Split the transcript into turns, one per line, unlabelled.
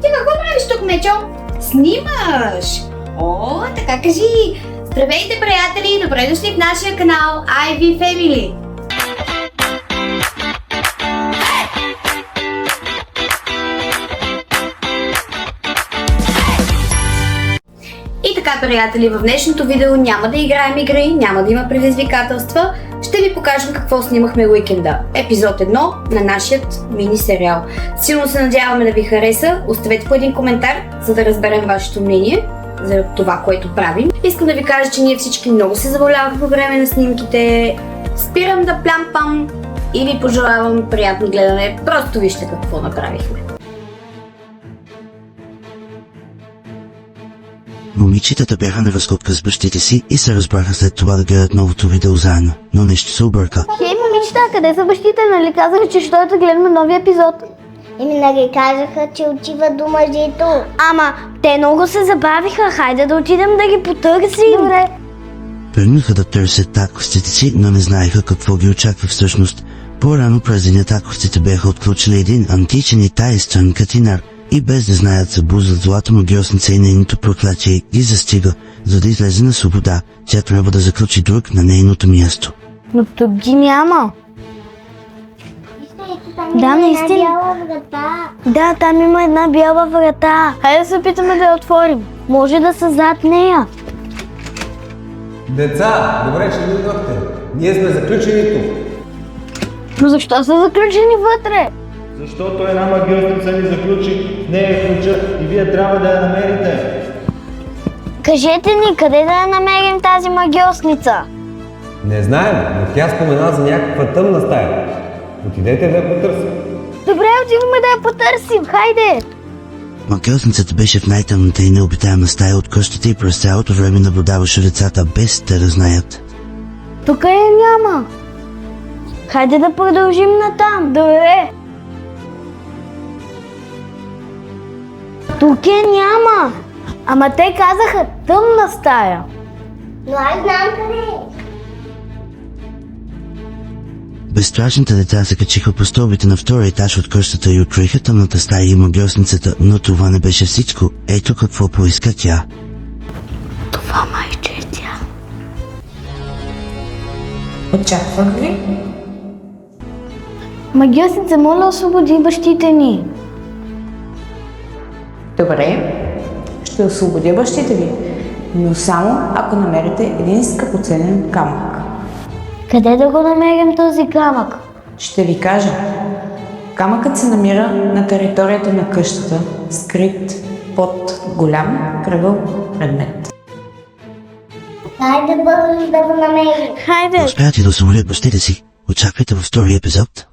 Ти какво правиш тук, Мечо? Снимаш! О, така кажи! Здравейте, приятели! Добре дошли в нашия канал Ivy Family! И така, приятели, в днешното видео няма да играем игри, няма да има предизвикателства. Ще ви покажем какво снимахме уикенда. Епизод 1 на нашият мини-сериал. Силно се надяваме да ви хареса. Оставете по един коментар, за да разберем вашето мнение за това, което правим. Искам да ви кажа, че ние всички много се забавлявахме по време на снимките. Спирам да плямпам и ви пожелавам приятно гледане. Просто вижте какво направихме.
Момичетата бяха на разкопка с бащите си и се разбраха след това да гледат новото видео заедно, но нещо се обърка.
Хей, момичета, къде са бащите? Нали казаха, че ще да гледаме новия епизод?
Нали казаха, че отиват до мъжето.
Ама, те много се забавиха. Хайде да отидем да ги потърсим. Добре.
Тръгнаха да търсят татковците си, но не знаеха какво ги очаква всъщност. По-рано през деня татковците бяха отключили един античен и таинствен катинар и без да знаят събузат злата магиосница и нейното проклятие ги застига. За да излезе на свобода, тя трябва да заключи друг на нейното място.
Но тук ги няма. Да, наистина.
Бяла врата.
Да, там има една бяла врата. Хайде да се опитаме да я отворим. Може да са зад нея.
Деца, добре, че дойдохте. Ние сме заключени тук.
Но защо са заключени вътре?
Защото една магиосница ни заключи в нея ключа и вие трябва да я намерите.
Кажете ни, къде да я намерим тази магиосница?
Не знаем, но тя спомена за някаква тъмна стая. Отидете да я потърсим.
Добре, отиваме да я потърсим. Хайде!
Магиосницата беше в най-тъмната и необитаема стая от къщата и през цялото време наблюдаваше децата без те да знаят.
Тук я няма. Хайде да продължим натам. Добре. Тук я няма. Ама те казаха тъмна стая.
Но аз знам къде е.
Безстрашните деца се качиха по стълбите на втория етаж от къщата и откриха тъмната стая и магиосницата, но това не беше всичко. Ето какво поиска тя.
Това майче е тя.
Очаквах ви.
Магиосница, моля, освободи бащите ни.
Добре, ще освободя бащите ви, но само ако намерите един скъпоценен камък.
Къде да го намерим този камък?
Ще ви кажа. Камъкът се намира на територията на къщата, скрит под голям кръгъл предмет.
Хайде бързо да го намерим.
Хайде!
Успяят и да освободят бащите си. Очаквайте във втория епизод.